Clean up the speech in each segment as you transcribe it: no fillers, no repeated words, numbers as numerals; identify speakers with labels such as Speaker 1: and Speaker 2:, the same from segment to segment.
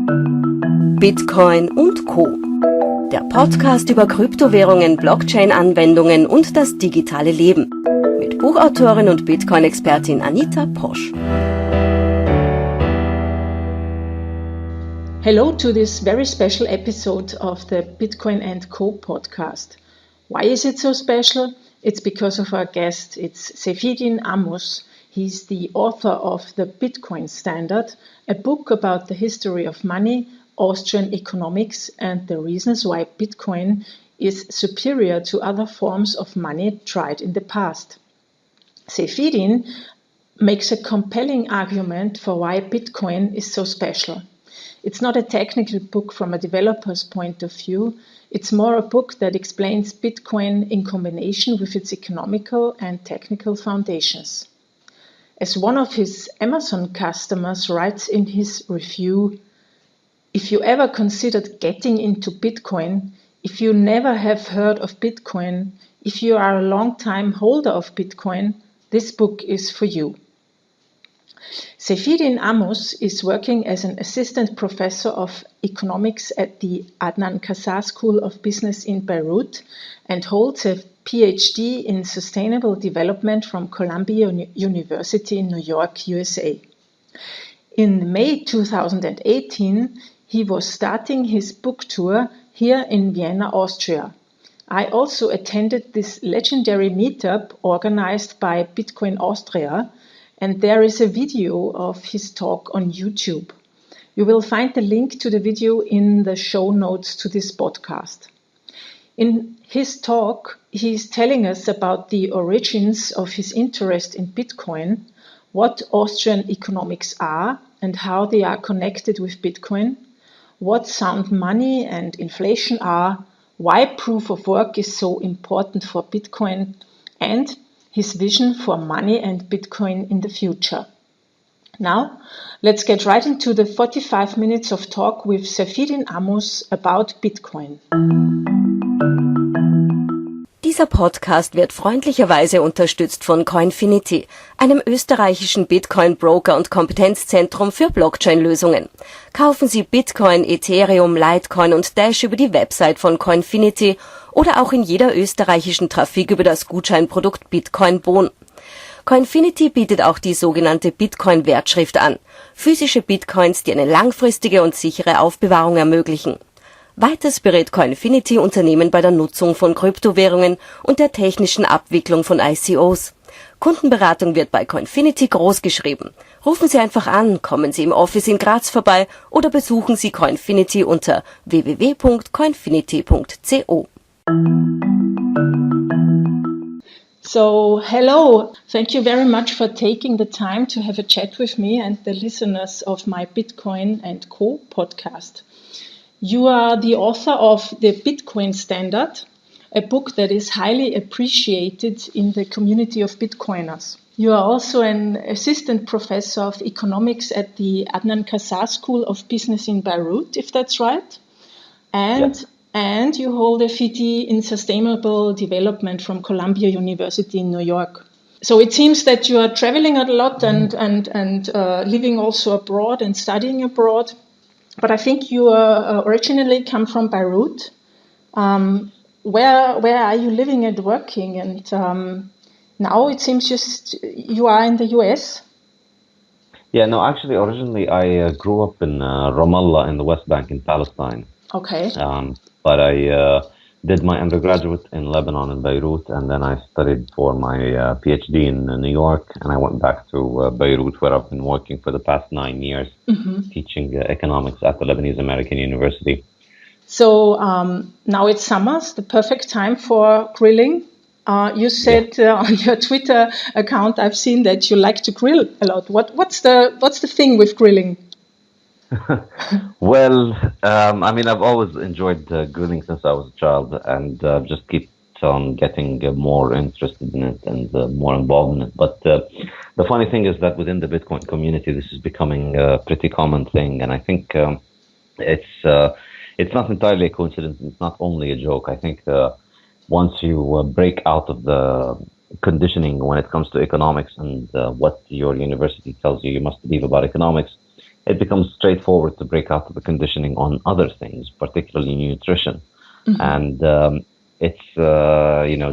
Speaker 1: Bitcoin und Co. Der Podcast über Kryptowährungen, Blockchain-Anwendungen und das digitale Leben. Mit Buchautorin und Bitcoin-Expertin Anita Posch.
Speaker 2: Hello to this very special episode of the Bitcoin and Co podcast. Why is it so special? It's because of our guest. It's Saifedean Ammous. He's the author of The Bitcoin Standard, a book about the history of money, Austrian economics, and the reasons why Bitcoin is superior to other forms of money tried in the past. Saifedean makes a compelling argument for why Bitcoin is so special. It's not a technical book from a developer's point of view. It's more a book that explains Bitcoin in combination with its economical and technical foundations. As one of his Amazon customers writes in his review, if you ever considered getting into Bitcoin, if you never have heard of Bitcoin, if you are a long-time holder of Bitcoin, this book is for you. Saifedean Ammous is working as an assistant professor of economics at the Adnan Kassar School of Business in Beirut and holds a PhD in sustainable development from Columbia University in New York, USA. In May 2018, he was starting his book tour here in Vienna, Austria. I also attended this legendary meetup organized by Bitcoin Austria, and there is a video of his talk on YouTube. You will find the link to the video in the show notes to this podcast. In his talk, he is telling us about the origins of his interest in Bitcoin, what Austrian economics are and how they are connected with Bitcoin, what sound money and inflation are, why proof of work is so important for Bitcoin, and his vision for money and Bitcoin in the future. Now, let's get right into the 45 minutes of talk with Saifedean Ammous about Bitcoin.
Speaker 1: Dieser Podcast wird freundlicherweise unterstützt von Coinfinity, einem österreichischen Bitcoin-Broker und Kompetenzzentrum für Blockchain-Lösungen. Kaufen Sie Bitcoin, Ethereum, Litecoin und Dash über die Website von Coinfinity oder auch in jeder österreichischen Trafik über das Gutscheinprodukt Bitcoin Bon. Coinfinity bietet auch die sogenannte Bitcoin-Wertschrift an, physische Bitcoins, die eine langfristige und sichere Aufbewahrung ermöglichen. Weiters berät Coinfinity Unternehmen bei der Nutzung von Kryptowährungen und der technischen Abwicklung von ICOs. Kundenberatung wird bei Coinfinity großgeschrieben. Rufen Sie einfach an, kommen Sie im Office in Graz vorbei oder besuchen Sie Coinfinity unter www.coinfinity.co.
Speaker 2: So, hello. Thank you very much for taking the time to have a chat with me and the listeners of my Bitcoin and Co podcast. You are the author of The Bitcoin Standard, a book that is highly appreciated in the community of Bitcoiners. You are also an assistant professor of economics at the Adnan Kassar School of Business in Beirut, if that's right. And you hold a PhD in sustainable development from Columbia University in New York. So it seems that you are traveling a lot and living also abroad and studying abroad. But I think you originally come from Beirut. Where are you living and working? And now it seems you are in the US.
Speaker 3: Yeah, no, actually, originally I grew up in Ramallah in the West Bank in Palestine.
Speaker 2: Okay.
Speaker 3: But I did my undergraduate in Lebanon in Beirut, and then I studied for my PhD in New York, and I went back to Beirut, where I've been working for the past 9 years, teaching economics at the Lebanese American University.
Speaker 2: So now it's summer, the perfect time for grilling. You said on your Twitter account, I've seen that you like to grill a lot. What's the thing with grilling?
Speaker 3: Well, I mean, I've always enjoyed grilling since I was a child, and just keep on getting more interested in it and more involved in it. But the funny thing is that within the Bitcoin community, this is becoming a pretty common thing, and I think it's not entirely a coincidence. It's not only a joke. I think once you break out of the conditioning when it comes to economics and what your university tells you must believe about economics, it becomes straightforward to break out of the conditioning on other things, particularly nutrition. And it's,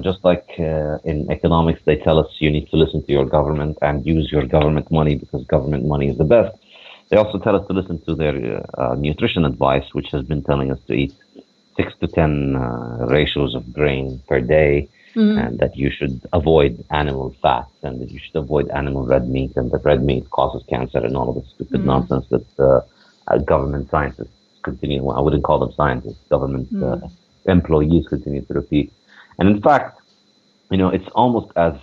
Speaker 3: just like in economics, they tell us you need to listen to your government and use your government money because government money is the best. They also tell us to listen to their nutrition advice, which has been telling us to eat 6 to 10 ratios of grain per day, and that you should avoid animal fats, and that you should avoid animal red meat, and that red meat causes cancer, and all of this stupid nonsense that government scientists continue. Well, I wouldn't call them scientists. Government employees continue to repeat. And in fact, it's almost as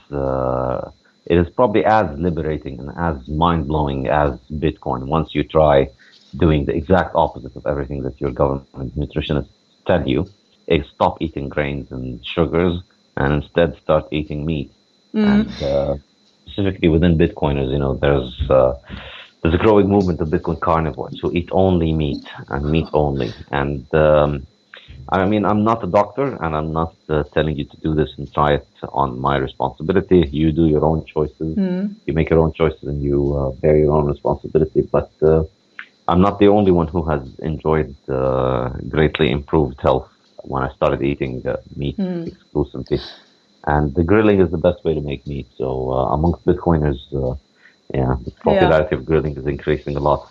Speaker 3: it is probably as liberating and as mind-blowing as Bitcoin. Once you try doing the exact opposite of everything that your government nutritionists tell you, is stop eating grains and sugars and instead start eating meat. And specifically within Bitcoiners, there's a growing movement of Bitcoin carnivores who eat only meat and meat only. And I'm not a doctor, and I'm not telling you to do this and try it on my responsibility. You do your own choices. You make your own choices, and you bear your own responsibility. But I'm not the only one who has enjoyed greatly improved health when I started eating meat exclusively. And the grilling is the best way to make meat. So amongst Bitcoiners, the popularity of grilling is increasing a lot.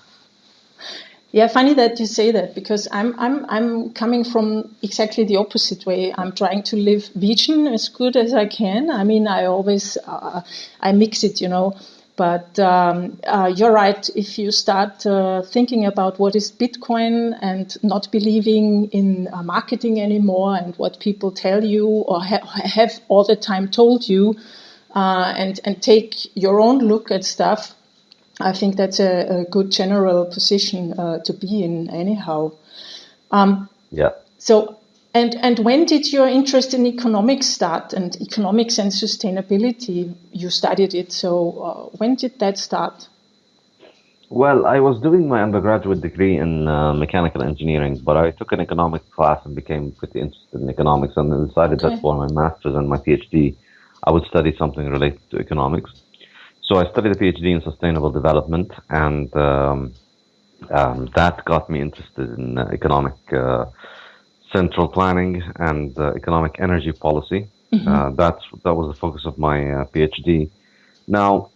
Speaker 2: Yeah, funny that you say that, because I'm coming from exactly the opposite way. I'm trying to live vegan as good as I can. I mean, I always I mix it, But you're right. If you start thinking about what is Bitcoin and not believing in marketing anymore and what people tell you or have all the time told you, and take your own look at stuff, I think that's a good general position to be in anyhow. So, and when did your interest in economics start, and economics and sustainability? You studied it, so when did that start?
Speaker 3: Well, I was doing my undergraduate degree in mechanical engineering, but I took an economics class and became pretty interested in economics, and then decided that for my master's and my PhD, I would study something related to economics. So I studied a PhD in sustainable development, and that got me interested in economic central planning and economic energy policy. That was the focus of my PhD. Now,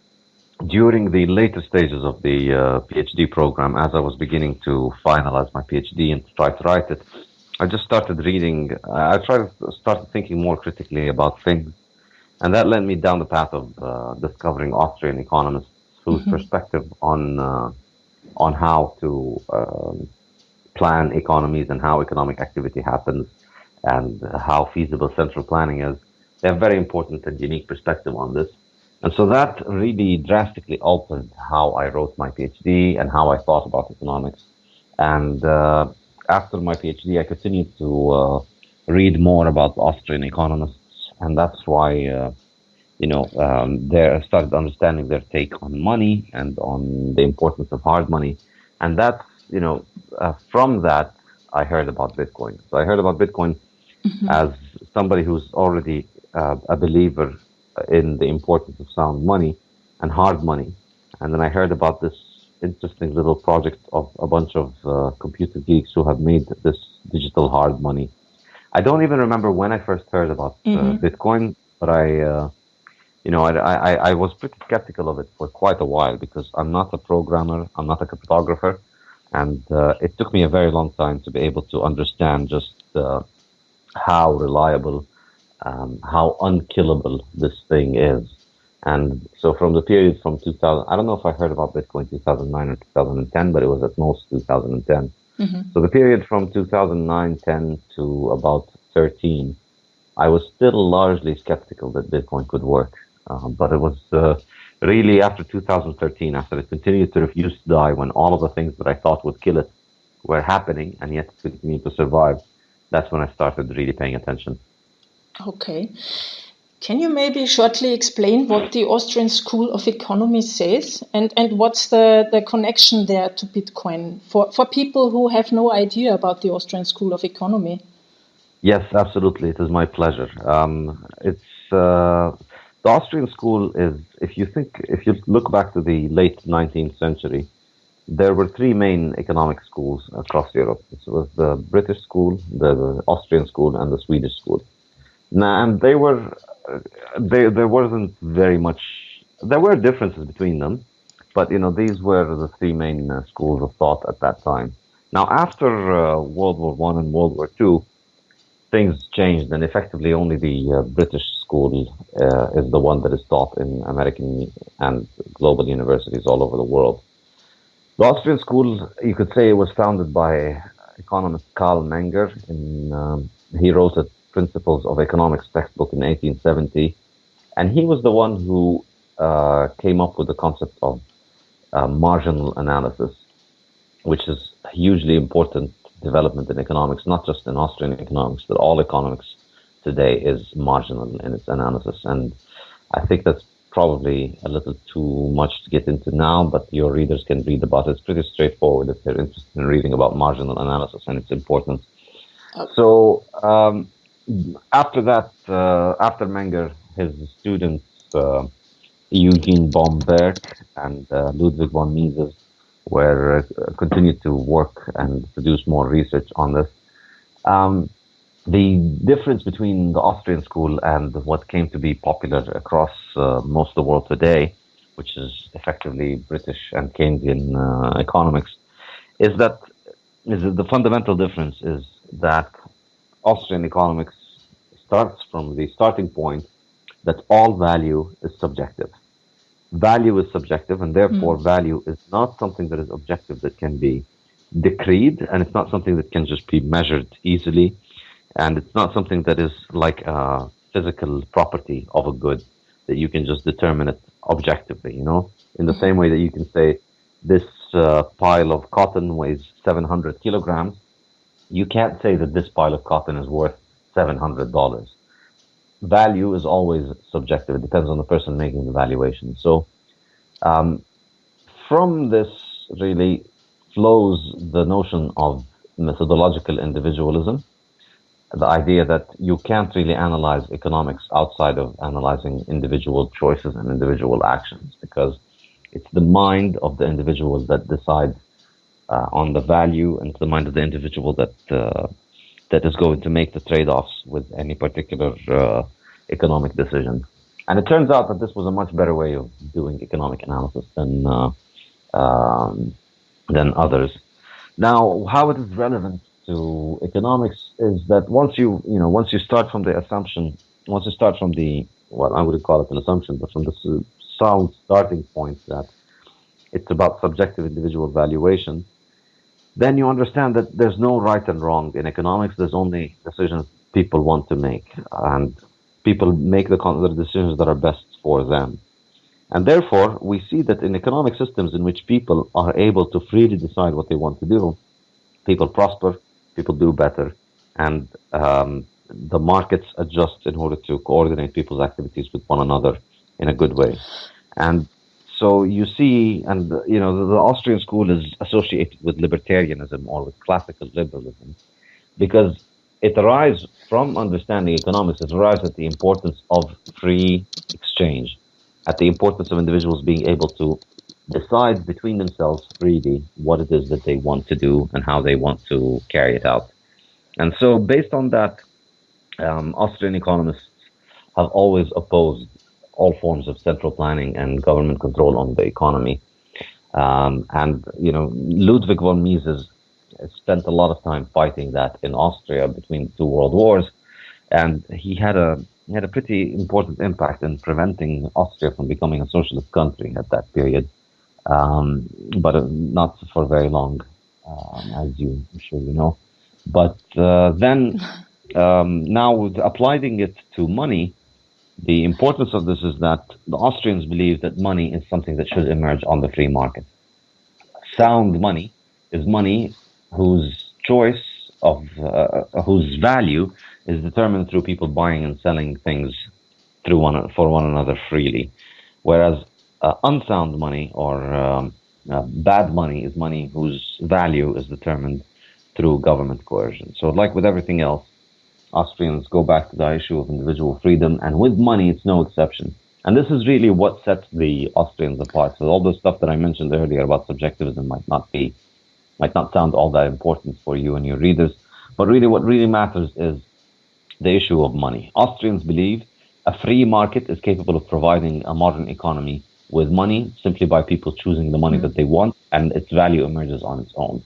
Speaker 3: during the later stages of the PhD program, as I was beginning to finalize my PhD and to try to write it, I just started reading. I started thinking more critically about things. And that led me down the path of discovering Austrian economists whose perspective on how to plan economies and how economic activity happens and how feasible central planning is. They have very important and unique perspective on this. And so that really drastically altered how I wrote my PhD and how I thought about economics. And after my PhD, I continued to read more about Austrian economists. And that's why, I started understanding their take on money and on the importance of hard money. And that's, from that, I heard about Bitcoin. So I heard about Bitcoin as somebody who's already a believer in the importance of sound money and hard money. And then I heard about this interesting little project of a bunch of computer geeks who have made this digital hard money. I don't even remember when I first heard about Bitcoin, but I was pretty skeptical of it for quite a while because I'm not a programmer, I'm not a cryptographer, and it took me a very long time to be able to understand just how reliable, how unkillable this thing is. And so from the period from 2000, I don't know if I heard about Bitcoin 2009 or 2010, but it was at most 2010. So the period from 2009, 10 to about 13, I was still largely skeptical that Bitcoin could work. But it was really after 2013, after it continued to refuse to die, when all of the things that I thought would kill it were happening and yet it continued to survive, that's when I started really paying attention.
Speaker 2: Okay. Can you maybe shortly explain what the Austrian School of Economy says and what's the connection there to Bitcoin for people who have no idea about the Austrian School of Economy?
Speaker 3: Yes, absolutely. It is my pleasure. The Austrian school is, if you look back to the late 19th century, there were three main economic schools across Europe. This was the British school, the Austrian school, and the Swedish school. Now, and there wasn't very much. There were differences between them, but these were the three main schools of thought at that time. Now, after World War One and World War Two, things changed, and effectively only the British school is the one that is taught in American and global universities all over the world. The Austrian school, you could say, was founded by economist Karl Menger. He wrote a Principles of Economics textbook in 1870, and he was the one who came up with the concept of marginal analysis, which is a hugely important development in economics, not just in Austrian economics, but all economics today is marginal in its analysis. And I think that's probably a little too much to get into now, but your readers can read about it. It's pretty straightforward if they're interested in reading about marginal analysis and its importance. Okay. So after that, after Menger, his students Eugene Bomberg and Ludwig von Mises were continued to work and produce more research on this. The difference between the Austrian school and what came to be popular across most of the world today, which is effectively British and Keynesian economics, is that the fundamental difference is that Austrian economics starts from the starting point that all value is subjective. Value is subjective, and therefore value is not something that is objective that can be decreed, and it's not something that can just be measured easily, and it's not something that is like a physical property of a good that you can just determine it objectively, in the same way that you can say this pile of cotton weighs 700 kilograms. You can't say that this pile of cotton is worth $700. Value is always subjective. It depends on the person making the valuation. So from this really flows the notion of methodological individualism, the idea that you can't really analyze economics outside of analyzing individual choices and individual actions, because it's the mind of the individual that decides on the value, and it's the mind of the individual that is going to make the trade-offs with any particular economic decision. And it turns out that this was a much better way of doing economic analysis than others. Now, how it is relevant to economics is that once you start from the assumption, well, I wouldn't call it an assumption, but from the sound starting point that it's about subjective individual valuation, then you understand that there's no right and wrong in economics. There's only decisions people want to make, and people make the decisions that are best for them. And therefore, we see that in economic systems in which people are able to freely decide what they want to do, people prosper, people do better, and the markets adjust in order to coordinate people's activities with one another in a good way. And so you see, and the Austrian school is associated with libertarianism or with classical liberalism, because it arrives from understanding economics. It arrives at the importance of free exchange, at the importance of individuals being able to decide between themselves freely what it is that they want to do and how they want to carry it out. And so based on that, Austrian economists have always opposed all forms of central planning and government control on the economy. Ludwig von Mises spent a lot of time fighting that in Austria between the two world wars, and he had a pretty important impact in preventing Austria from becoming a socialist country at that period, but not for very long, as I'm sure you know. But then now applying it to money, the importance of this is that the Austrians believe that money is something that should emerge on the free market. Sound money is money whose choice of whose value is determined through people buying and selling things for one another freely, whereas unsound money or bad money is money whose value is determined through government coercion. So, like with everything else, Austrians go back to the issue of individual freedom, and with money, it's no exception. And this is really what sets the Austrians apart. So all the stuff that I mentioned earlier about subjectivism might not sound all that important for you and your readers. But really, what really matters is the issue of money. Austrians believe a free market is capable of providing a modern economy with money simply by people choosing the money that they want, and its value emerges on its own.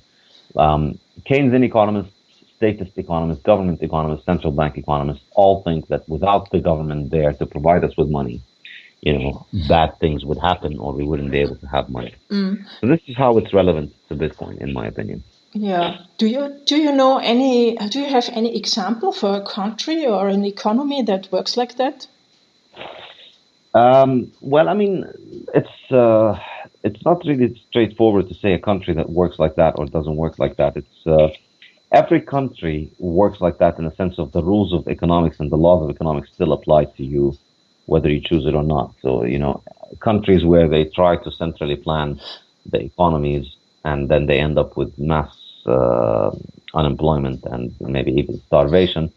Speaker 3: Keynesian economists, statist economists, government economists, central bank economists all think that without the government there to provide us with money, bad things would happen or we wouldn't be able to have money. So this is how it's relevant to Bitcoin, in my opinion.
Speaker 2: Yeah. Do you have any example for a country or an economy that works like that?
Speaker 3: Well, I mean, it's not really straightforward to say a country that works like that or doesn't work like that. It's every country works like that in the sense of the rules of economics and the laws of economics still apply to you, whether you choose it or not. So, countries where they try to centrally plan the economies and then they end up with mass unemployment and maybe even starvation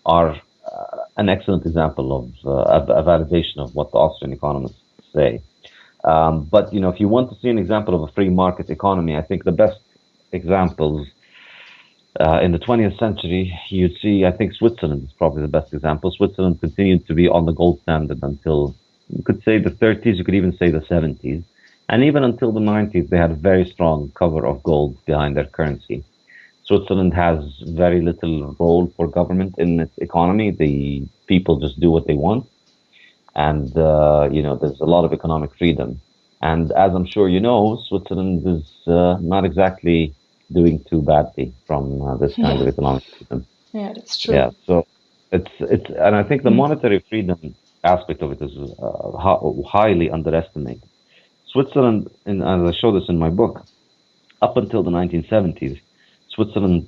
Speaker 3: are an excellent example of a validation of what the Austrian economists say. But, if you want to see an example of a free market economy, I think the best examples in the 20th century, you'd see, I think Switzerland is probably the best example. Switzerland continued to be on the gold standard until, you could say the 30s, you could even say the 70s. And even until the 90s, they had a very strong cover of gold behind their currency. Switzerland has very little role for government in its economy. The people just do what they want. And, there's a lot of economic freedom. And as I'm sure you know, Switzerland is not exactly doing too badly from this kind of economic freedom.
Speaker 2: Yeah, that's true.
Speaker 3: Yeah, so and I think the monetary freedom aspect of it is highly underestimated. Switzerland, and as I show this in my book, up until the 1970s, Switzerland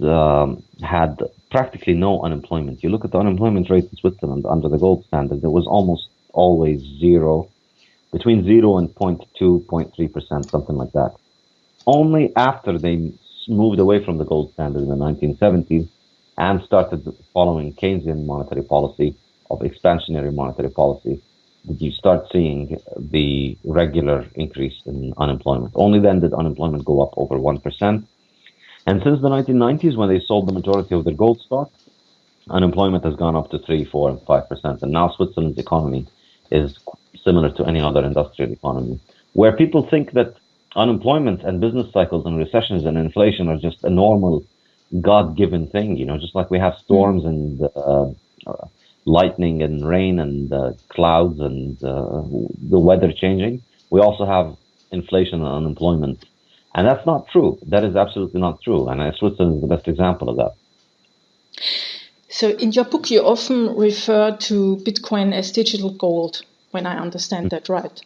Speaker 3: had practically no unemployment. You look at the unemployment rate in Switzerland under the gold standard, it was almost always zero, between 0 and 0.2, 0.3%, something like that. Only after they moved away from the gold standard in the 1970s and started following Keynesian monetary policy, of expansionary monetary policy, did you start seeing the regular increase in unemployment. Only then did unemployment go up over 1%. And since the 1990s, when they sold the majority of their gold stock, unemployment has gone up to 3, 4, and 5%. And now Switzerland's economy is similar to any other industrial economy, where people think that unemployment and business cycles and recessions and inflation are just a normal God-given thing, just like we have storms and lightning and rain and clouds and the weather changing. We also have inflation and unemployment. And that's not true. That is absolutely not true. And Switzerland is the best example of that.
Speaker 2: So in your book, you often refer to Bitcoin as digital gold, when I understand that right.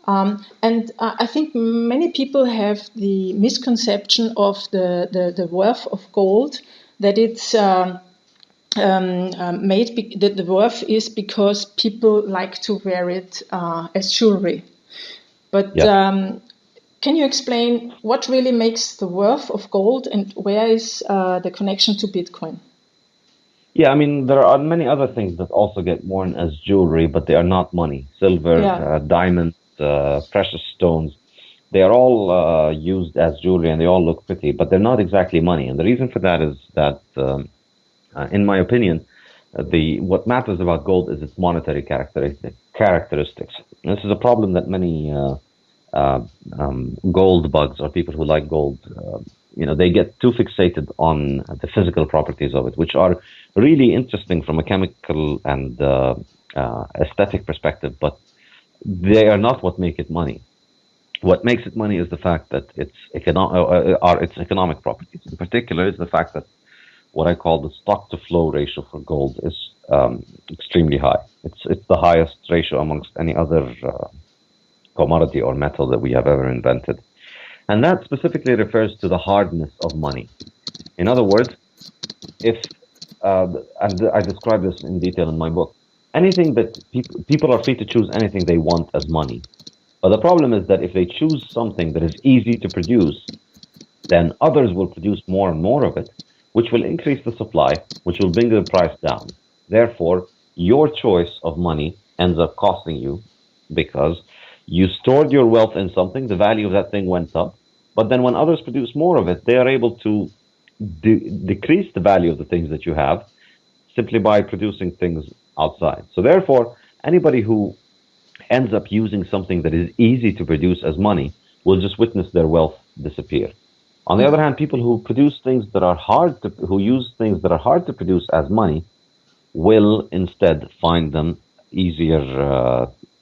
Speaker 2: And I think many people have the misconception of the worth of gold, that it's that the worth is because people like to wear it as jewelry. But can you explain what really makes the worth of gold and where is the connection to Bitcoin?
Speaker 3: Yeah, I mean, there are many other things that also get worn as jewelry, but they are not money. Silver, diamonds, precious stones, they are all used as jewelry and they all look pretty, but they're not exactly money. And the reason for that is that, in my opinion, what matters about gold is its monetary characteristics. And this is a problem that many gold bugs or people who like gold, they get too fixated on the physical properties of it, which are really interesting from a chemical and aesthetic perspective, but they are not what make it money. What makes it money is the fact that its economic properties. In particular, is the fact that what I call the stock-to-flow ratio for gold is extremely high. It's the highest ratio amongst any other commodity or metal that we have ever invented. And that specifically refers to the hardness of money. In other words, and I describe this in detail in my book, anything that people are free to choose anything they want as money. But the problem is that if they choose something that is easy to produce, then others will produce more and more of it, which will increase the supply, which will bring the price down. Therefore, your choice of money ends up costing you because you stored your wealth in something, the value of that thing went up, but then when others produce more of it, they are able to decrease the value of the things that you have simply by producing things outside. So therefore, anybody who ends up using something that is easy to produce as money will just witness their wealth disappear. On the other hand, people who produce things that are who use things that are hard to produce as money will instead find them easier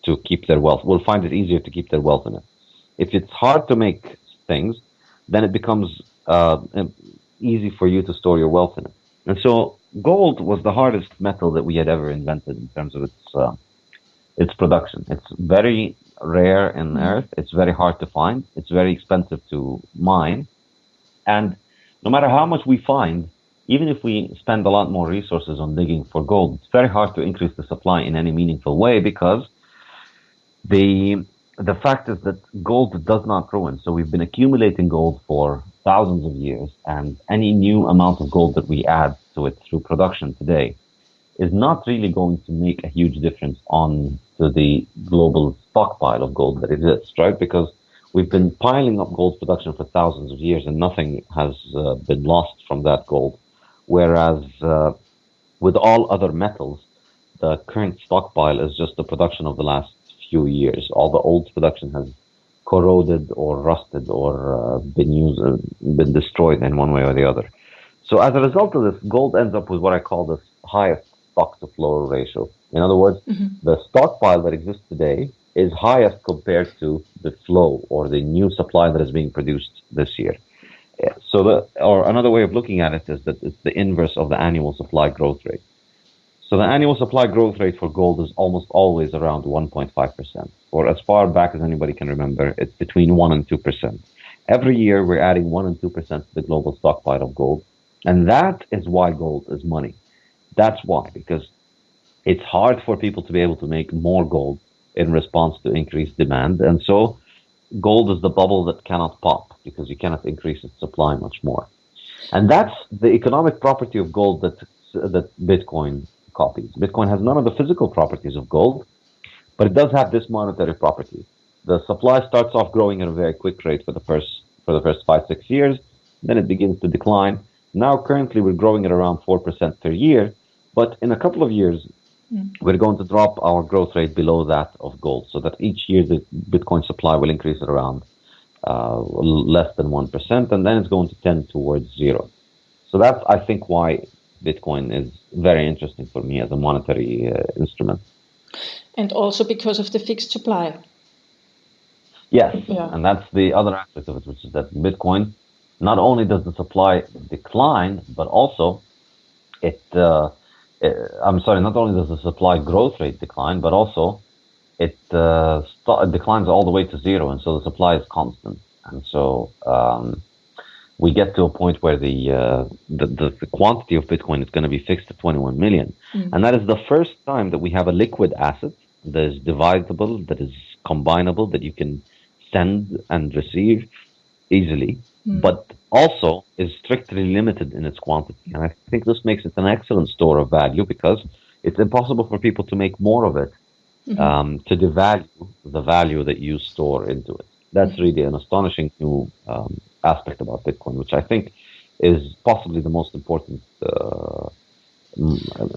Speaker 3: to keep their wealth, will find it easier to keep their wealth in it. If it's hard to make things, then it becomes easy for you to store your wealth in it. And so gold was the hardest metal that we had ever invented in terms of its production. It's very rare in Earth. It's very hard to find. It's very expensive to mine. And no matter how much we find, even if we spend a lot more resources on digging for gold, it's very hard to increase the supply in any meaningful way because the fact is that gold does not grow in. So we've been accumulating gold for thousands of years, and any new amount of gold that we add to it through production today is not really going to make a huge difference on to the global stockpile of gold that exists, right? Because we've been piling up gold production for thousands of years and nothing has been lost from that gold. Whereas with all other metals, the current stockpile is just the production of the last few years. All the old production has corroded or rusted or been destroyed in one way or the other. So as a result of this, gold ends up with what I call the highest stock to flow ratio. In other words, the stockpile that exists today is highest compared to the flow or the new supply that is being produced this year. So another way of looking at it is that it's the inverse of the annual supply growth rate. So the annual supply growth rate for gold is almost always around 1.5%. Or as far back as anybody can remember, it's between 1 and 2%. Every year we're adding 1 and 2% to the global stockpile of gold. And that is why gold is money. That's why, because it's hard for people to be able to make more gold in response to increased demand. And so gold is the bubble that cannot pop because you cannot increase its supply much more. And that's the economic property of gold that Bitcoin copies. Bitcoin has none of the physical properties of gold, but it does have this monetary property. The supply starts off growing at a very quick rate for the first 5-6 years, then it begins to decline. Now currently we're growing at around 4% per year, but in a couple of years we're going to drop our growth rate below that of gold, so that each year the Bitcoin supply will increase at around less than 1%, and then it's going to tend towards zero. So that's, I think, why Bitcoin is very interesting for me as a monetary instrument.
Speaker 2: And also because of the fixed supply.
Speaker 3: Yes, and that's the other aspect of it, which is that Bitcoin, not only does the supply decline, but also not only does the supply growth rate decline, but also it declines all the way to zero, and so the supply is constant. And so we get to a point where the quantity of Bitcoin is going to be fixed at 21 million. And that is the first time that we have a liquid asset that is divisible, that is combinable, that you can send and receive easily, but also is strictly limited in its quantity. And I think this makes it an excellent store of value because it's impossible for people to make more of it to devalue the value that you store into it. That's really an astonishing new aspect about Bitcoin, which I think is possibly the most important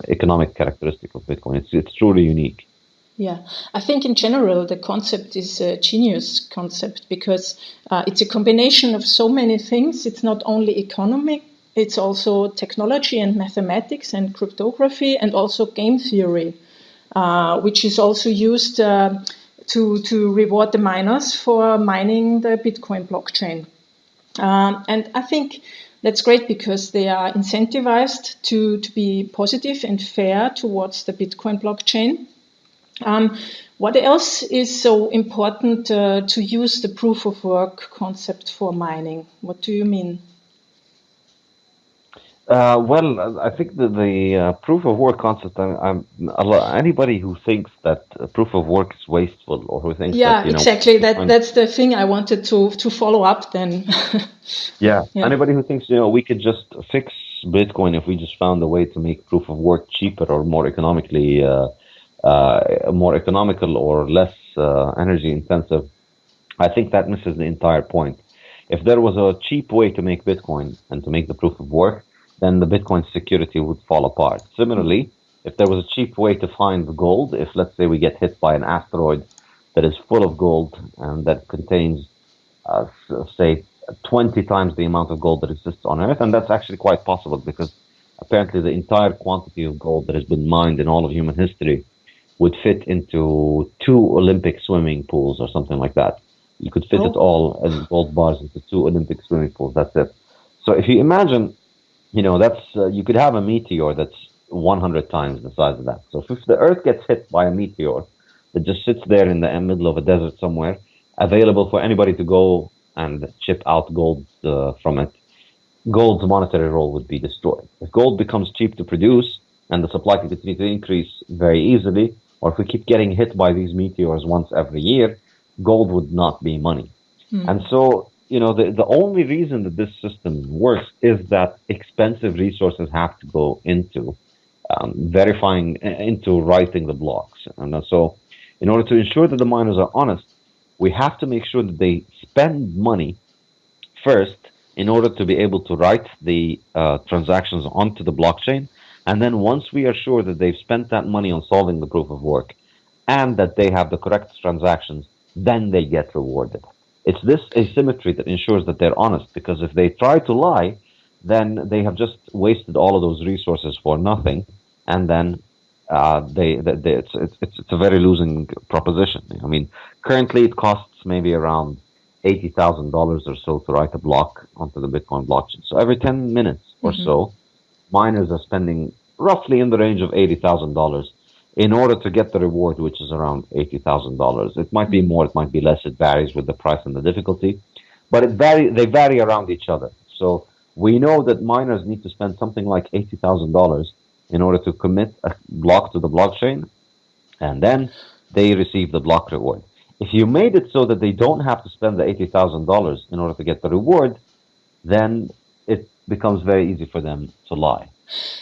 Speaker 3: economic characteristic of Bitcoin. It's truly unique.
Speaker 2: Yeah, I think in general the concept is a genius concept because it's a combination of so many things. It's not only economic, it's also technology and mathematics and cryptography and also game theory, which is also used to reward the miners for mining the Bitcoin blockchain. And I think that's great because they are incentivized to be positive and fair towards the Bitcoin blockchain. What else is so important to use the proof of work concept for mining? What do you mean?
Speaker 3: Well, I think the proof of work concept. Anybody who thinks that proof of work is wasteful, or who thinks that
Speaker 2: exactly that's the thing I wanted to follow up. Then,
Speaker 3: anybody who thinks we could just fix Bitcoin if we just found a way to make proof of work cheaper or more economically more economical or less energy intensive, I think that misses the entire point. If there was a cheap way to make Bitcoin and to make the proof of work, then the Bitcoin security would fall apart. Similarly, if there was a cheap way to find gold, if let's say we get hit by an asteroid that is full of gold and that contains, say, 20 times the amount of gold that exists on Earth, and that's actually quite possible because apparently the entire quantity of gold that has been mined in all of human history would fit into 2 Olympic swimming pools or something like that. You could fit it all in gold bars into 2 Olympic swimming pools. That's it. So if you imagine, that's you could have a meteor that's 100 times the size of that. So if the Earth gets hit by a meteor that just sits there in the middle of a desert somewhere, available for anybody to go and chip out gold from it, gold's monetary role would be destroyed. If gold becomes cheap to produce and the supply can continue to increase very easily, or if we keep getting hit by these meteors once every year, gold would not be money. And so, the only reason that this system works is that expensive resources have to go into into writing the blocks. And so, in order to ensure that the miners are honest, we have to make sure that they spend money first in order to be able to write the transactions onto the blockchain. And then once we are sure that they've spent that money on solving the proof of work and that they have the correct transactions, then they get rewarded. It's this asymmetry that ensures that they're honest, because if they try to lie, then they have just wasted all of those resources for nothing, and then it's a very losing proposition. I mean, currently it costs maybe around $80,000 or so to write a block onto the Bitcoin blockchain. So every 10 minutes or so, miners are spending roughly in the range of $80,000 in order to get the reward, which is around $80,000. It might be more, it might be less. It varies with the price and the difficulty, but they vary around each other. So we know that miners need to spend something like $80,000 in order to commit a block to the blockchain, and then they receive the block reward. If you made it so that they don't have to spend the $80,000 in order to get the reward, then it becomes very easy for them to lie.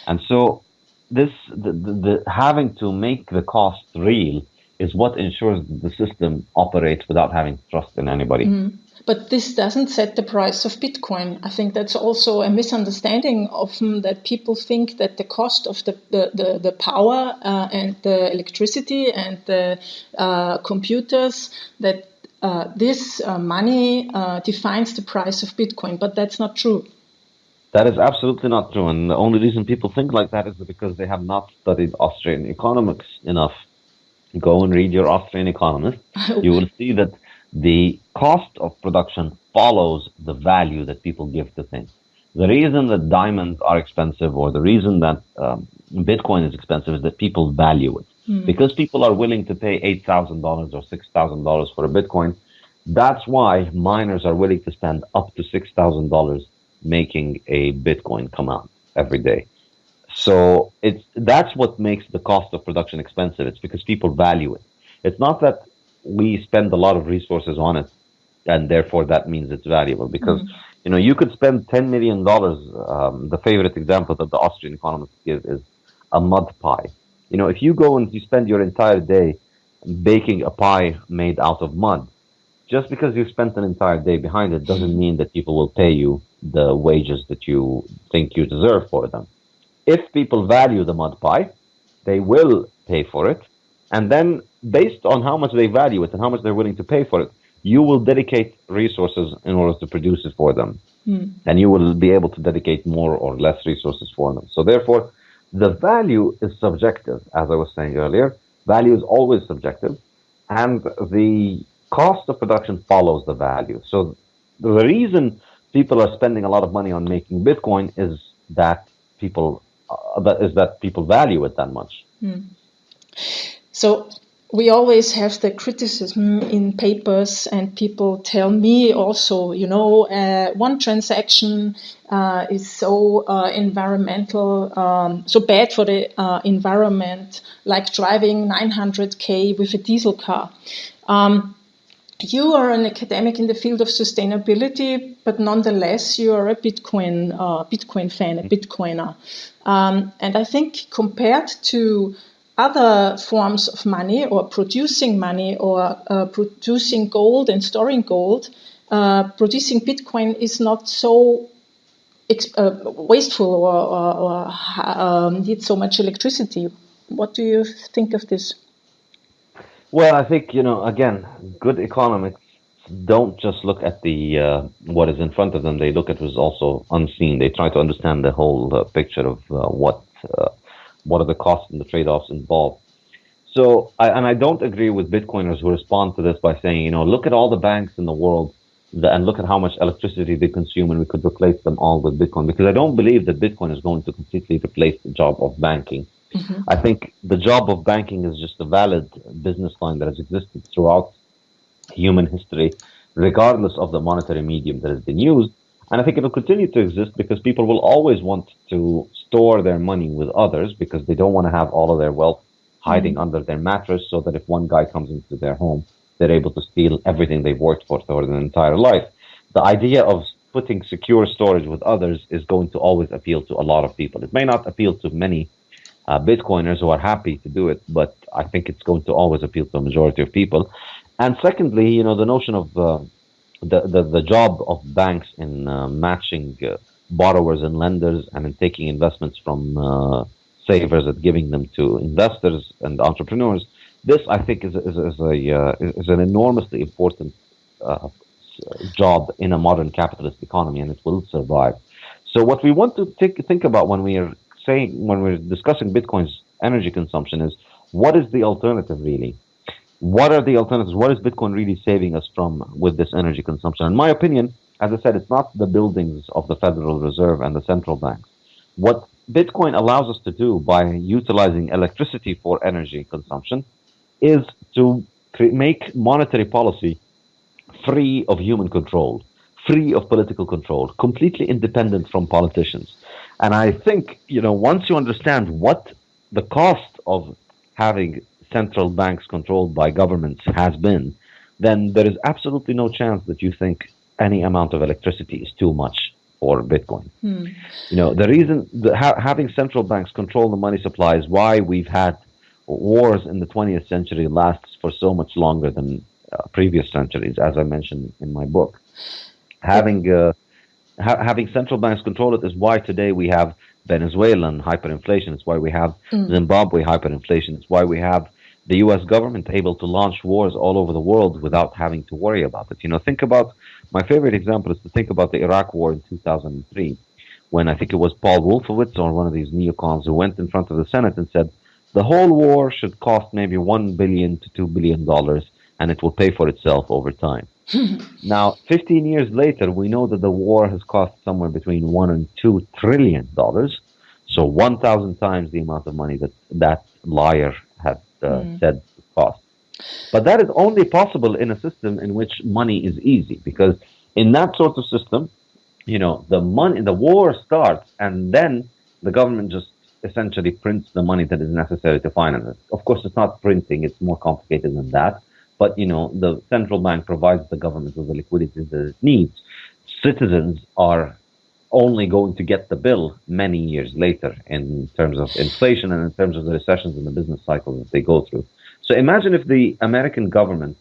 Speaker 3: And so the having to make the cost real is what ensures that the system operates without having to trust in anybody.
Speaker 2: But this doesn't set the price of Bitcoin. I think that's also a misunderstanding often, that people think that the cost of the power and the electricity and the computers, that this money defines the price of Bitcoin. But that's not true.
Speaker 3: That is absolutely not true. And the only reason people think like that is because they have not studied Austrian economics enough. Go and read your Austrian economist. You will see that the cost of production follows the value that people give to things. The reason that diamonds are expensive, or the reason that Bitcoin is expensive, is that people value it. Because people are willing to pay $8,000 or $6,000 for a Bitcoin, that's why miners are willing to spend up to $6,000 making a Bitcoin come out every day. So that's what makes the cost of production expensive. It's because people value it. It's not that we spend a lot of resources on it, and therefore that means it's valuable. Because you could spend $10 million. The favorite example that the Austrian economists give is a mud pie. If you go and you spend your entire day baking a pie made out of mud, just because you spent an entire day behind it doesn't mean that people will pay you the wages that you think you deserve for them. If people value the mud pie, they will pay for it. And then based on how much they value it and how much they're willing to pay for it, you will dedicate resources in order to produce it for them. And you will be able to dedicate more or less resources for them. So therefore, the value is subjective. As I was saying earlier, value is always subjective. And the cost of production follows the value. So the reason people are spending a lot of money on making Bitcoin is that people value it that much.
Speaker 2: So we always have the criticism in papers, and people tell me also, one transaction is so environmental, so bad for the environment, like driving 900k with a diesel car. You are an academic in the field of sustainability, but nonetheless, you are a Bitcoin fan, a Bitcoiner. And I think compared to other forms of money or producing money or producing gold and storing gold, producing Bitcoin is not so wasteful or need so much electricity. What do you think of this?
Speaker 3: Well, I think, again, good economists don't just look at the what is in front of them. They look at what is also unseen. They try to understand the whole picture of what are the costs and the trade-offs involved. So, I don't agree with Bitcoiners who respond to this by saying, look at all the banks in the world and look at how much electricity they consume, and we could replace them all with Bitcoin. Because I don't believe that Bitcoin is going to completely replace the job of banking. Mm-hmm. I think the job of banking is just a valid business line that has existed throughout human history, regardless of the monetary medium that has been used. And I think it will continue to exist because people will always want to store their money with others because they don't want to have all of their wealth hiding under their mattress, so that if one guy comes into their home, they're able to steal everything they've worked for their entire life. The idea of putting secure storage with others is going to always appeal to a lot of people. It may not appeal to many Bitcoiners who are happy to do it, but I think it's going to always appeal to a majority of people. And secondly, the notion of the job of banks in matching borrowers and lenders and in taking investments from savers and giving them to investors and entrepreneurs. This, I think, is an enormously important job in a modern capitalist economy, and it will survive. So, what we want to think about when we're discussing Bitcoin's energy consumption is, what is the alternative really? What are the alternatives? What is Bitcoin really saving us from with this energy consumption? In my opinion, as I said, it's not the buildings of the Federal Reserve and the central banks. What Bitcoin allows us to do by utilizing electricity for energy consumption is to make monetary policy free of human control, free of political control, completely independent from politicians. And I think, once you understand what the cost of having central banks controlled by governments has been, then there is absolutely no chance that you think any amount of electricity is too much for Bitcoin. The reason having central banks control the money supply is why we've had wars in the 20th century lasts for so much longer than previous centuries, as I mentioned in my book. Having central banks control it is why today we have Venezuelan hyperinflation. It's why we have Zimbabwe hyperinflation. It's why we have the U.S. government able to launch wars all over the world without having to worry about it. Think about, my favorite example is to think about the Iraq War in 2003, when I think it was Paul Wolfowitz or one of these neocons who went in front of the Senate and said, the whole war should cost maybe $1 billion to $2 billion, and it will pay for itself over time. Now, 15 years later, we know that the war has cost somewhere between $1 and $2 trillion, so 1,000 times the amount of money that liar had said it cost. But that is only possible in a system in which money is easy, because in that sort of system, the war starts, and then the government just essentially prints the money that is necessary to finance it. Of course, it's not printing; it's more complicated than that. But the central bank provides the government with the liquidity that it needs. Citizens are only going to get the bill many years later in terms of inflation and in terms of the recessions and the business cycles that they go through. So imagine if the American government,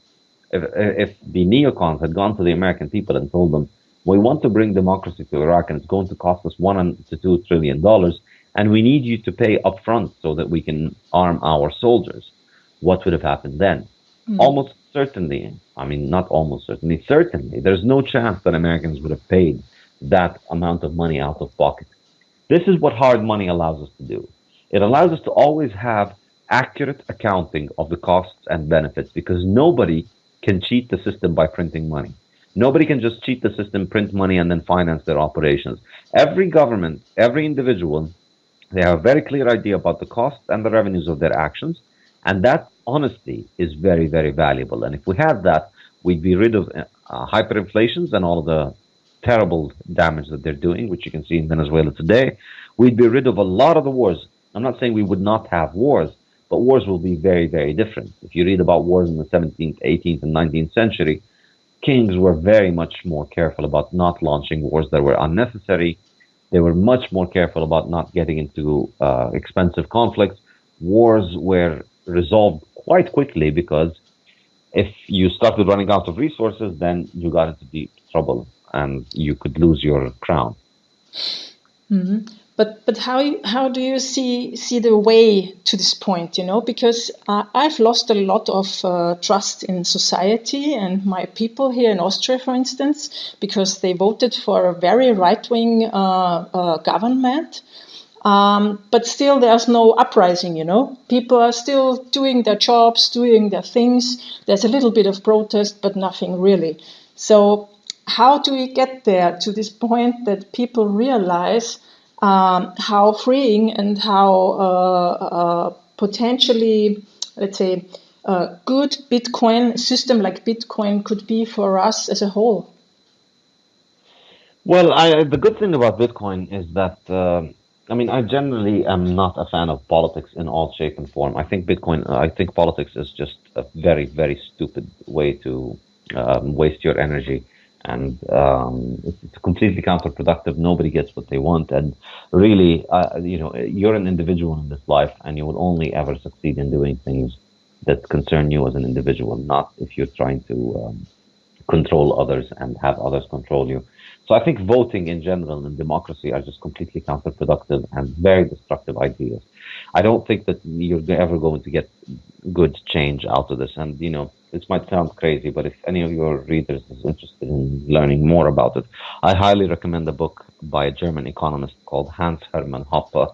Speaker 3: if the neocons had gone to the American people and told them, we want to bring democracy to Iraq and it's going to cost us $1 to $2 trillion, and we need you to pay upfront so that we can arm our soldiers. What would have happened then? Almost certainly, not almost certainly, certainly, there's no chance that Americans would have paid that amount of money out of pocket. This is what hard money allows us to do. It allows us to always have accurate accounting of the costs and benefits, because nobody can cheat the system by printing money. Nobody can just cheat the system, print money, and then finance their operations. Every government, every individual, they have a very clear idea about the costs and the revenues of their actions, and that honesty is very, very valuable. And if we had that, we'd be rid of hyperinflations and all of the terrible damage that they're doing, which you can see in Venezuela today. We'd be rid of a lot of the wars. I'm not saying we would not have wars, but wars will be very, very different. If you read about wars in the 17th, 18th, and 19th century, kings were very much more careful about not launching wars that were unnecessary. They were much more careful about not getting into expensive conflicts. wars were resolved quite quickly because if you started running out of resources, then you got into deep trouble and you could lose your crown.
Speaker 2: Mm-hmm. But how do you see the way to this point? Because I've lost a lot of trust in society and my people here in Austria, for instance, because they voted for a very right-wing government. But still, there's no uprising. People are still doing their jobs, doing their things. There's a little bit of protest, but nothing really. So how do we get there to this point that people realize how freeing and how potentially, let's say, a good Bitcoin system like Bitcoin could be for us as a whole?
Speaker 3: Well, the good thing about Bitcoin is that, I generally am not a fan of politics in all shape and form. I think politics is just a very, very stupid way to waste your energy. And it's completely counterproductive. Nobody gets what they want. And really, you're an individual in this life, and you will only ever succeed in doing things that concern you as an individual, not if you're trying to control others and have others control you. So I think voting in general and democracy are just completely counterproductive and very destructive ideas. I don't think that you're ever going to get good change out of this. And, this might sound crazy, but if any of your readers is interested in learning more about it, I highly recommend a book by a German economist called Hans Hermann Hoppe.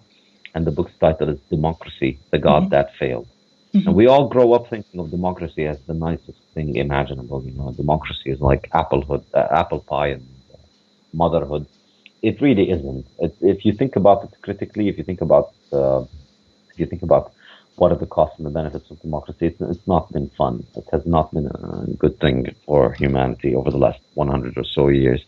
Speaker 3: And the book's title is Democracy, the God That Failed. And we all grow up thinking of democracy as the nicest thing imaginable. Democracy is like apple pie and motherhood. It really isn't. If you think about it critically, if you think about what are the costs and the benefits of democracy, it's not been fun. It has not been a good thing for humanity over the last 100 or so years.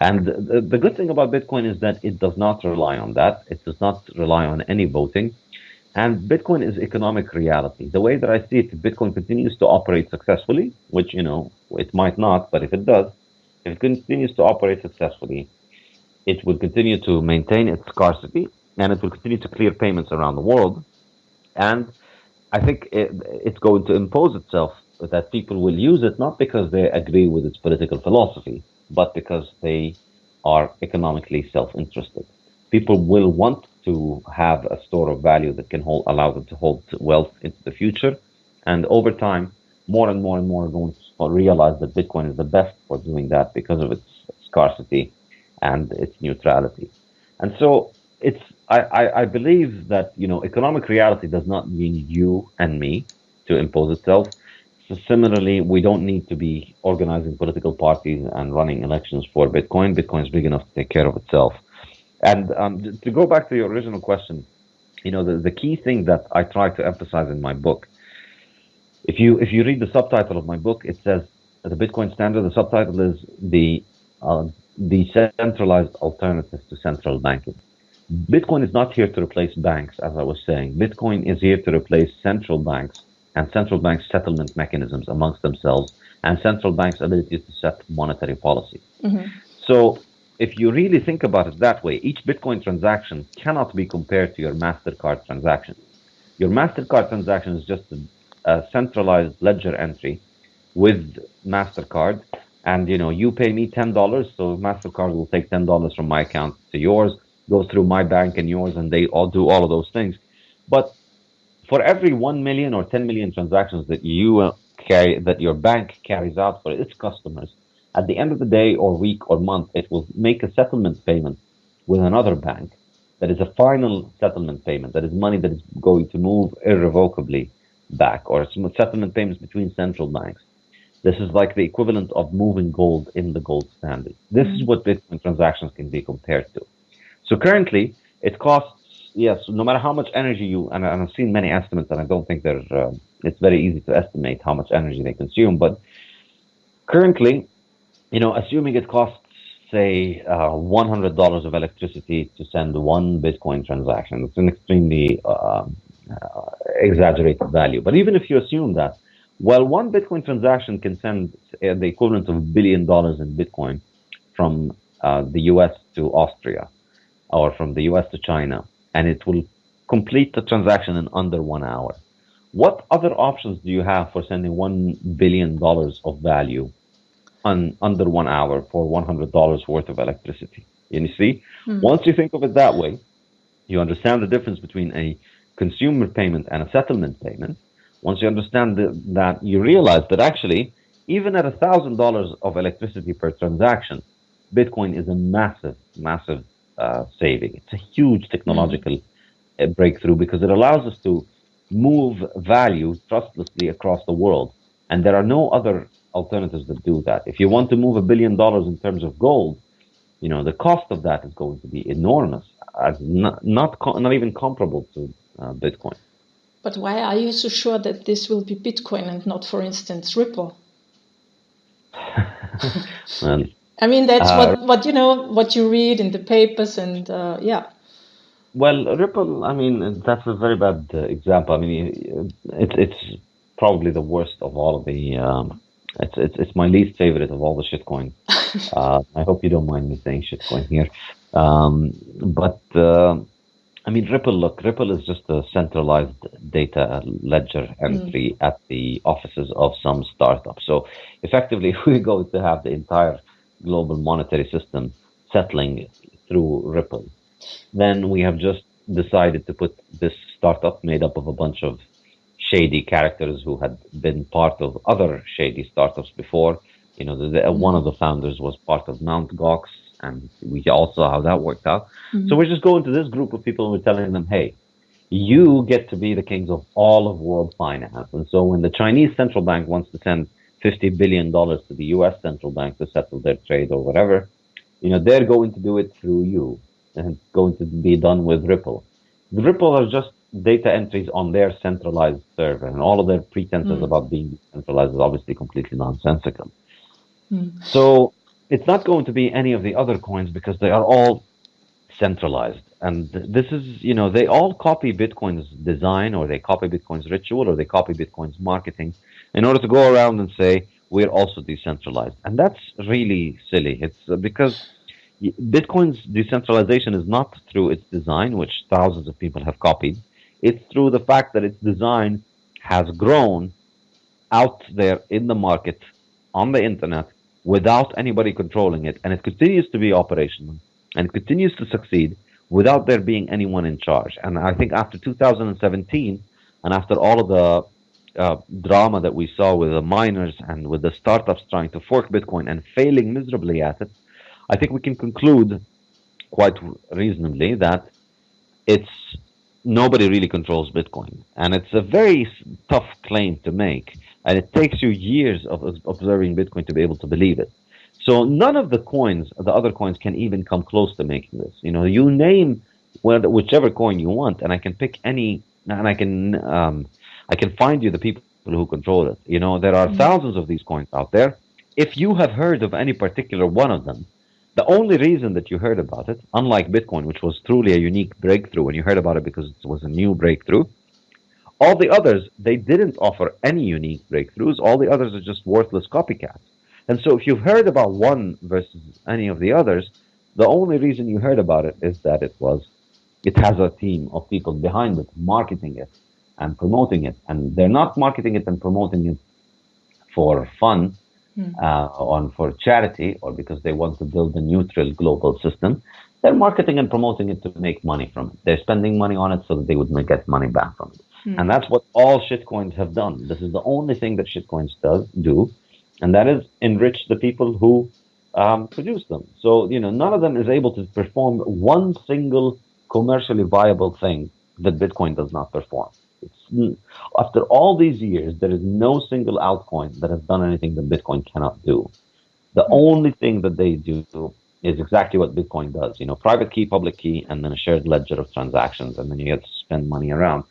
Speaker 3: And the good thing about Bitcoin is that it does not rely on that. It does not rely on any voting. And Bitcoin is economic reality. The way that I see it, if Bitcoin continues to operate successfully, which, it might not, but if it does, if it continues to operate successfully, it will continue to maintain its scarcity and it will continue to clear payments around the world. And I think it's going to impose itself that people will use it not because they agree with its political philosophy, but because they are economically self-interested. People will want to have a store of value that can allow them to hold wealth into the future. And over time, more and more and more are going to realize that Bitcoin is the best for doing that because of its scarcity and its neutrality. And so I believe that, economic reality does not need you and me to impose itself. So similarly, we don't need to be organizing political parties and running elections for Bitcoin. Bitcoin is big enough to take care of itself. And to go back to your original question, the key thing that I try to emphasize in my book, if you read the subtitle of my book, it says the Bitcoin standard. The subtitle is the decentralized alternative to central banking. Bitcoin is not here to replace banks, as I was saying. Bitcoin is here to replace central banks and central bank settlement mechanisms amongst themselves and central banks' ability to set monetary policy. So if you really think about it that way, each Bitcoin transaction cannot be compared to your MasterCard transaction. Your MasterCard transaction is just a centralized ledger entry with MasterCard. And, you pay me $10, so MasterCard will take $10 from my account to yours, go through my bank and yours, and they all do all of those things. But for every 1 million or 10 million transactions that that your bank carries out for its customers, at the end of the day or week or month, it will make a settlement payment with another bank that is a final settlement payment, that is money that is going to move irrevocably back, or settlement payments between central banks. This is like the equivalent of moving gold in the gold standard. This is what Bitcoin transactions can be compared to. So currently, it costs, yes, no matter how much energy and I've seen many estimates, and I don't think it's very easy to estimate how much energy they consume, but currently, assuming it costs, say, $100 of electricity to send one Bitcoin transaction, it's an extremely exaggerated value. But even if you assume that, well, one Bitcoin transaction can send the equivalent of $1 billion in Bitcoin from the US to Austria or from the US to China, and it will complete the transaction in under 1 hour. What other options do you have for sending $1 billion of value on under 1 hour for $100 worth of electricity? And you see, once you think of it that way, you understand the difference between a consumer payment and a settlement payment. Once you understand that, you realize that actually, even at $1,000 of electricity per transaction, Bitcoin is a massive, massive saving. It's a huge technological breakthrough because it allows us to move value trustlessly across the world. And there are no other alternatives that do that. If you want to move $1 billion in terms of gold, the cost of that is going to be enormous, not even comparable to Bitcoin.
Speaker 2: But why are you so sure that this will be Bitcoin and not, for instance, Ripple?
Speaker 3: Well,
Speaker 2: I mean, that's what you read in the papers, and yeah.
Speaker 3: Well, Ripple, I mean, that's a very bad example. I mean, it's probably the worst of all of the. It's my least favorite of all the shitcoins. I hope you don't mind me saying shitcoin here. But I mean, Ripple is just a centralized data ledger entry at the offices of some startup. So effectively, we're going to have the entire global monetary system settling through Ripple. Then we have just decided to put this startup made up of a bunch of shady characters who had been part of other shady startups before. One of the founders was part of Mt. Gox, and we all saw how that worked out. So we're just going to this group of people and we're telling them, hey, you get to be the kings of all of world finance. And so when the Chinese central bank wants to send $50 billion to the US central bank to settle their trade or whatever, they're going to do it through you. And it's going to be done with Ripple. The Ripple are just data entries on their centralized server, and all of their pretenses about being centralized is obviously completely nonsensical. So it's not going to be any of the other coins because they are all centralized. And this is, they all copy Bitcoin's design, or they copy Bitcoin's ritual, or they copy Bitcoin's marketing in order to go around and say, we're also decentralized. And that's really silly. It's because Bitcoin's decentralization is not through its design, which thousands of people have copied. It's through the fact that its design has grown out there in the market, on the internet, without anybody controlling it. And it continues to be operational and it continues to succeed without there being anyone in charge. And I think after 2017, and after all of the drama that we saw with the miners and with the startups trying to fork Bitcoin and failing miserably at it, I think we can conclude quite reasonably that nobody really controls Bitcoin. And it's a very tough claim to make. And it takes you years of observing Bitcoin to be able to believe it. So none of the other coins can even come close to making this. You name whichever coin you want, and I can pick any, and I can find you the people who control it. There are thousands of these coins out there. If you have heard of any particular one of them, the only reason that you heard about it, unlike Bitcoin, which was truly a unique breakthrough, and you heard about it because it was a new breakthrough, all the others, they didn't offer any unique breakthroughs. All the others are just worthless copycats. And so if you've heard about one versus any of the others, the only reason you heard about it is that it has a team of people behind it, marketing it and promoting it. And they're not marketing it and promoting it for fun, or for charity, or because they want to build a neutral global system. They're marketing and promoting it to make money from it. They're spending money on it so that they would get money back from it. And that's what all shitcoins have done. This is the only thing that shitcoins do, and that is enrich the people who produce them. So, none of them is able to perform one single commercially viable thing that Bitcoin does not perform. After all these years, there is no single altcoin that has done anything that Bitcoin cannot do. The only thing that they do is exactly what Bitcoin does. Private key, public key, and then a shared ledger of transactions, and then you get to spend money around.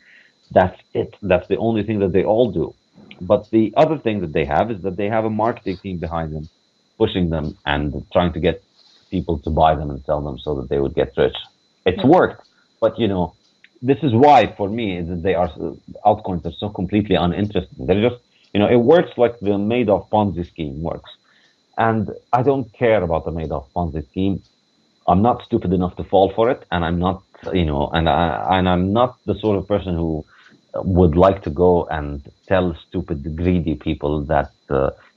Speaker 3: That's it. That's the only thing that they all do. But the other thing that they have is that they have a marketing team behind them, pushing them and trying to get people to buy them and sell them so that they would get rich. It's worked, but this is why, for me, altcoins are so completely uninteresting. They're just, it works like the Madoff Ponzi scheme works. And I don't care about the Madoff Ponzi scheme. I'm not stupid enough to fall for it, and I'm not and I'm not the sort of person who would like to go and tell stupid, greedy people that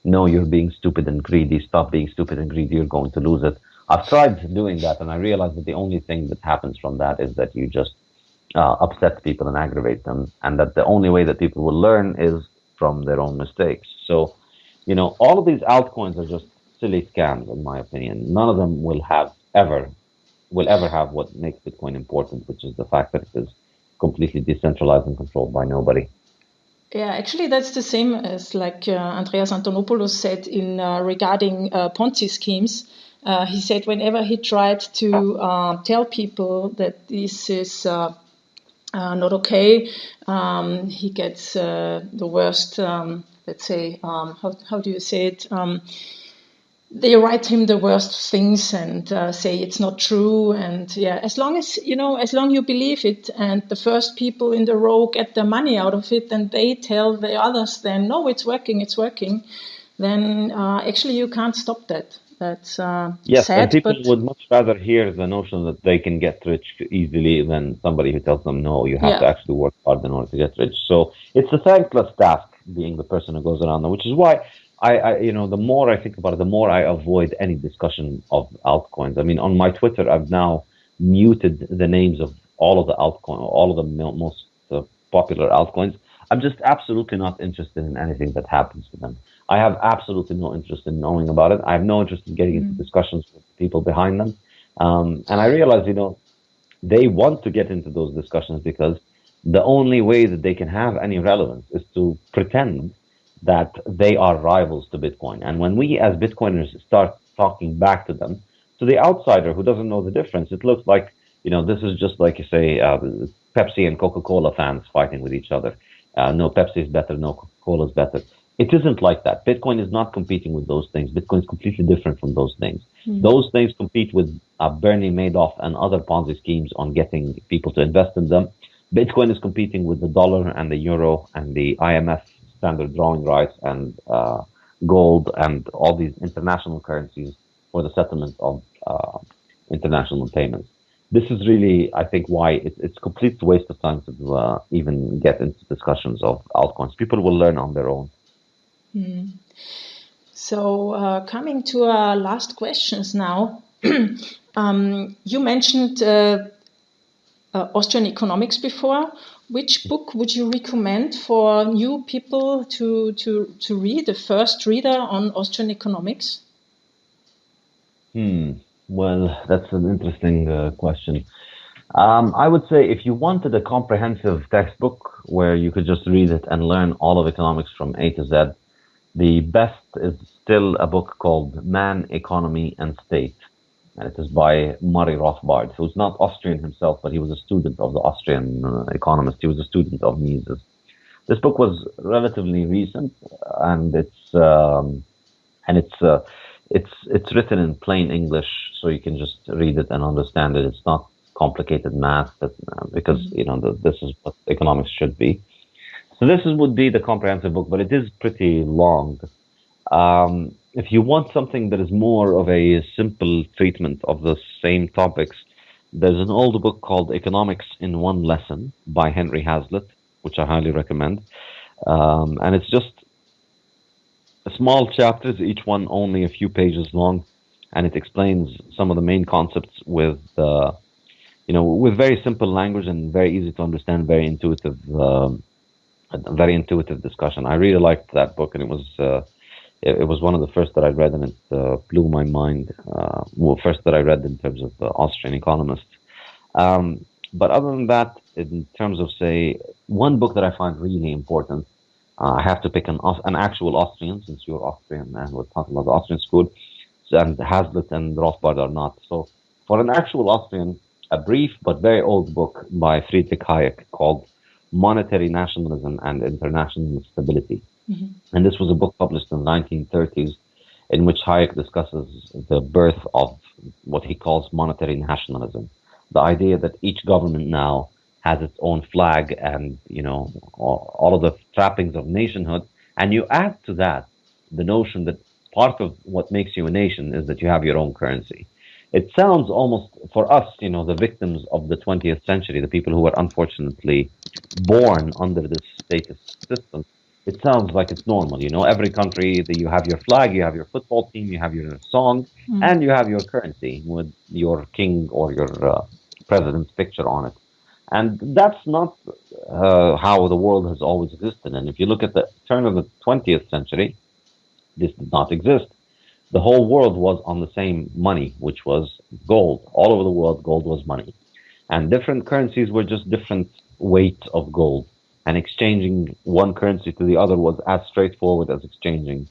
Speaker 3: no, you're being stupid and greedy. Stop being stupid and greedy. You're going to lose it. I've tried doing that, and I realized that the only thing that happens from that is that you just upset people and aggravate them, and that the only way that people will learn is from their own mistakes. So, all of these altcoins are just silly scams, in my opinion. None of them will ever have what makes Bitcoin important, which is the fact that it is completely decentralized and controlled by nobody.
Speaker 2: Yeah, actually, that's the same as like Andreas Antonopoulos said in regarding Ponzi schemes. He said whenever he tried to tell people that this is not okay, he gets the worst. Let's say, how do you say it? They write him the worst things and say it's not true. And yeah, as long you believe it, and the first people in the row get the money out of it, and they tell the others, then no, it's working, then actually you can't stop that. That's
Speaker 3: Yes, and
Speaker 2: sad,
Speaker 3: people
Speaker 2: but
Speaker 3: would much rather hear the notion that they can get rich easily than somebody who tells them, no, you have to
Speaker 2: yeah.
Speaker 3: actually work hard in order to get rich. So it's a thankless task being the person who goes around them, which is why the more I think about it, the more I avoid any discussion of altcoins. I mean, on my Twitter, I've now muted the names of all of the all of the most popular altcoins. I'm just absolutely not interested in anything that happens to them. I have absolutely no interest in knowing about it. I have no interest in getting into discussions with the people behind them. And I realize, they want to get into those discussions because the only way that they can have any relevance is to pretend that they are rivals to Bitcoin. And when we as Bitcoiners start talking back to them, to the outsider who doesn't know the difference, it looks like, this is just like you say, Pepsi and Coca-Cola fans fighting with each other. No, Pepsi is better, no, Coca-Cola is better. It isn't like that. Bitcoin is not competing with those things. Bitcoin is completely different from those things. Those things compete with Bernie Madoff and other Ponzi schemes on getting people to invest in them. Bitcoin is competing with the dollar and the euro and the IMF standard drawing rights and gold and all these international currencies for the settlement of international payments. This is really, I think, why it's a complete waste of time to even get into discussions of altcoins. People will learn on their own.
Speaker 2: So coming to our last questions now, you mentioned Austrian economics before. Which book would you recommend for new people to read, the first reader on Austrian economics?
Speaker 3: Well, that's an interesting question. I would say if you wanted a comprehensive textbook where you could just read it and learn all of economics from A to Z, the best is still a book called Man, Economy, and State. And it is by Murray Rothbard, who's not Austrian himself, but he was a student of the Austrian economist. He was a student of Mises. This book was relatively recent, and it's written in plain English, so you can just read it and understand it. It's not complicated math, because this is what economics should be. So would be the comprehensive book, but it is pretty long. If you want something that is more of a simple treatment of the same topics, there's an old book called Economics in One Lesson by Henry Hazlitt, which I highly recommend. And it's just small chapters, each one only a few pages long, and it explains some of the main concepts with very simple language and very easy to understand, very intuitive discussion. I really liked that book, and it was one of the first that I read, and it blew my mind. First that I read in terms of Austrian economists. But other than that, in terms of, say, one book that I find really important, I have to pick an actual Austrian, since you're Austrian and we're talking about the Austrian school, and Hazlitt and Rothbard are not. So for an actual Austrian, a brief but very old book by Friedrich Hayek called Monetary Nationalism and International Stability. And this was a book published in the 1930s in which Hayek discusses the birth of what he calls monetary nationalism. The idea that each government now has its own flag and, all of the trappings of nationhood. And you add to that the notion that part of what makes you a nation is that you have your own currency. it sounds almost, for us, the victims of the 20th century, the people who were unfortunately born under this status system, it sounds like it's normal. Every country, you have your flag, you have your football team, you have your song, and you have your currency with your king or your president's picture on it. And that's not how the world has always existed. And if you look at the turn of the 20th century, this did not exist. The whole world was on the same money, which was gold. All over the world, gold was money. And different currencies were just different weights of gold. And exchanging one currency to the other was as straightforward as exchanging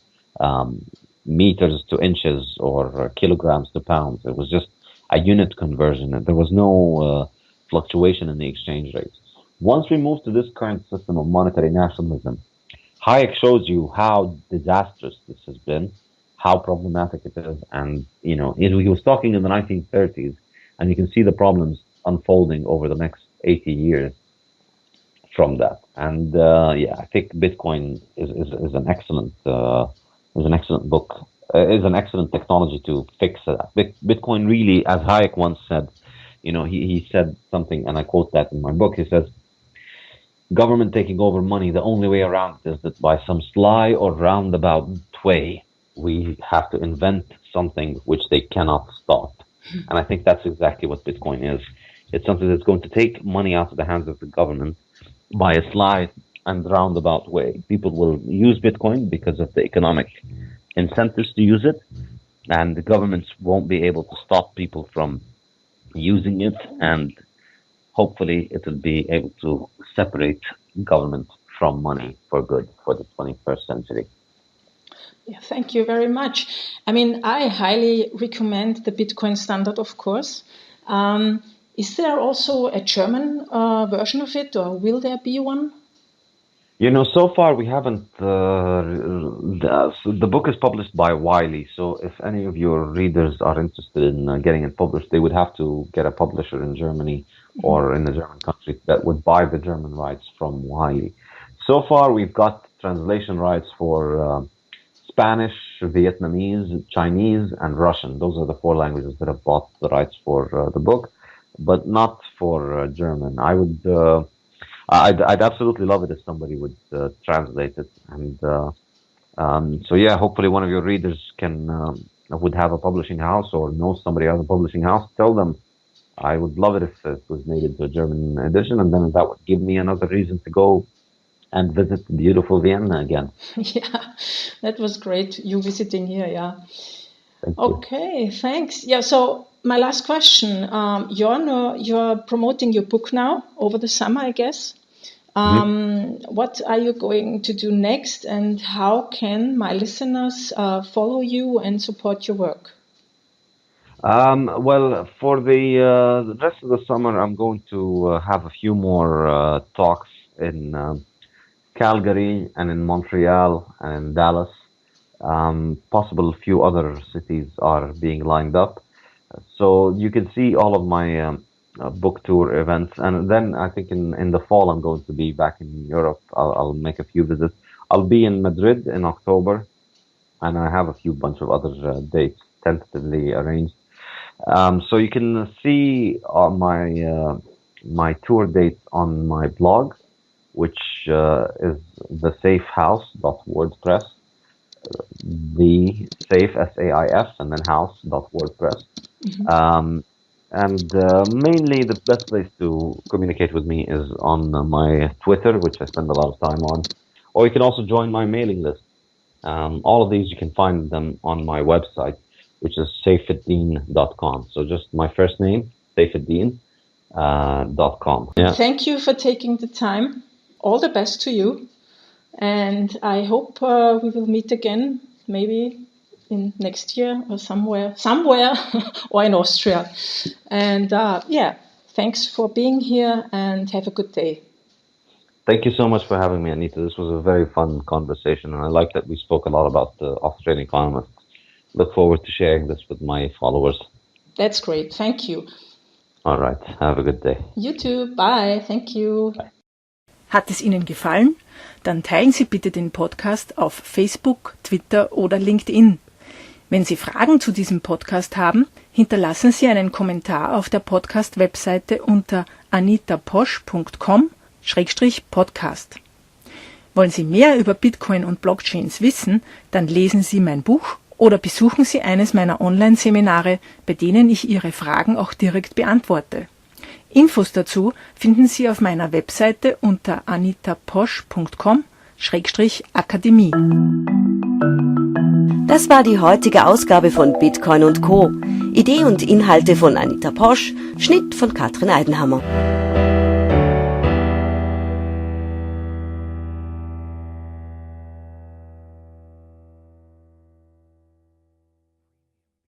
Speaker 3: meters to inches or kilograms to pounds. It was just a unit conversion, and there was no fluctuation in the exchange rates. Once we moved to this current system of monetary nationalism, Hayek shows you how disastrous this has been, how problematic it is, and he was talking in the 1930s, and you can see the problems unfolding over the next 80 years from that. And I think Bitcoin is an excellent book, is an excellent technology to fix that. Bitcoin really, as Hayek once said, he said something, and I quote that in my book. He says, "Government taking over money, the only way around it is that by some sly or roundabout way, we have to invent something which they cannot stop." And I think that's exactly what Bitcoin is. It's something that's going to take money out of the hands of the government by a sly and roundabout way. People will use Bitcoin because of the economic incentives to use it, and the governments won't be able to stop people from using it, and hopefully it will be able to separate government from money for good for the 21st century.
Speaker 2: Yeah, thank you very much. I mean, I highly recommend the Bitcoin standard, of course. Is there also a German version of it, or will there be one?
Speaker 3: So far we haven't. The book is published by Wiley, so if any of your readers are interested in getting it published, they would have to get a publisher in Germany or in the German country that would buy the German rights from Wiley. So far we've got translation rights for Spanish, Vietnamese, Chinese, and Russian. Those are the 4 languages that have bought the rights for the book, but not for German. I'd absolutely love it if somebody would translate it, and hopefully one of your readers would have a publishing house or knows somebody who has a publishing house. Tell them I would love it if it was made into a German edition, and then that would give me another reason to go and visit beautiful Vienna again.
Speaker 2: Yeah, that was great. You visiting here, yeah.
Speaker 3: Thank you.
Speaker 2: Okay, thanks. Yeah, so my last question. You're promoting your book now over the summer, I guess. What are you going to do next, and how can my listeners follow you and support your work?
Speaker 3: Well, for the rest of the summer, I'm going to have a few more talks in Calgary and in Montreal and in Dallas. Possible few other cities are being lined up. So you can see all of my book tour events. And then I think in the fall, I'm going to be back in Europe. I'll make a few visits. I'll be in Madrid in October, and I have a bunch of other dates tentatively arranged. So you can see my tour dates on my blog, which is thesafehouse.wordpress, the safe, SAIF, and then house.wordpress. Mainly the best place to communicate with me is on my Twitter, which I spend a lot of time on, or you can also join my mailing list. All of these, you can find them on my website, which is saifedean.com. So just my first name, saifedean.com. Yeah.
Speaker 2: Thank you for taking the time. All the best to you. And I hope we will meet again, maybe in next year or somewhere, or in Austria. And thanks for being here, and have a good day.
Speaker 3: Thank you so much for having me, Anita. This was a very fun conversation, and I like that we spoke a lot about the Austrian economists. Look forward to sharing this with my followers.
Speaker 2: That's great. Thank you.
Speaker 3: All right. Have a good day.
Speaker 2: You too. Bye. Thank you.
Speaker 3: Bye.
Speaker 4: Hat es Ihnen gefallen? Dann teilen Sie bitte den Podcast auf Facebook, Twitter oder LinkedIn. Wenn Sie Fragen zu diesem Podcast haben, hinterlassen Sie einen Kommentar auf der Podcast-Webseite unter anitaposch.com/podcast. Wollen Sie mehr über Bitcoin und Blockchains wissen, dann lesen Sie mein Buch oder besuchen Sie eines meiner Online-Seminare, bei denen ich Ihre Fragen auch direkt beantworte. Infos dazu finden Sie auf meiner Webseite unter anitaposch.com/akademie.
Speaker 1: Das war die heutige Ausgabe von Bitcoin & Co. Idee und Inhalte von Anita Posch, Schnitt von Katrin Eidenhammer.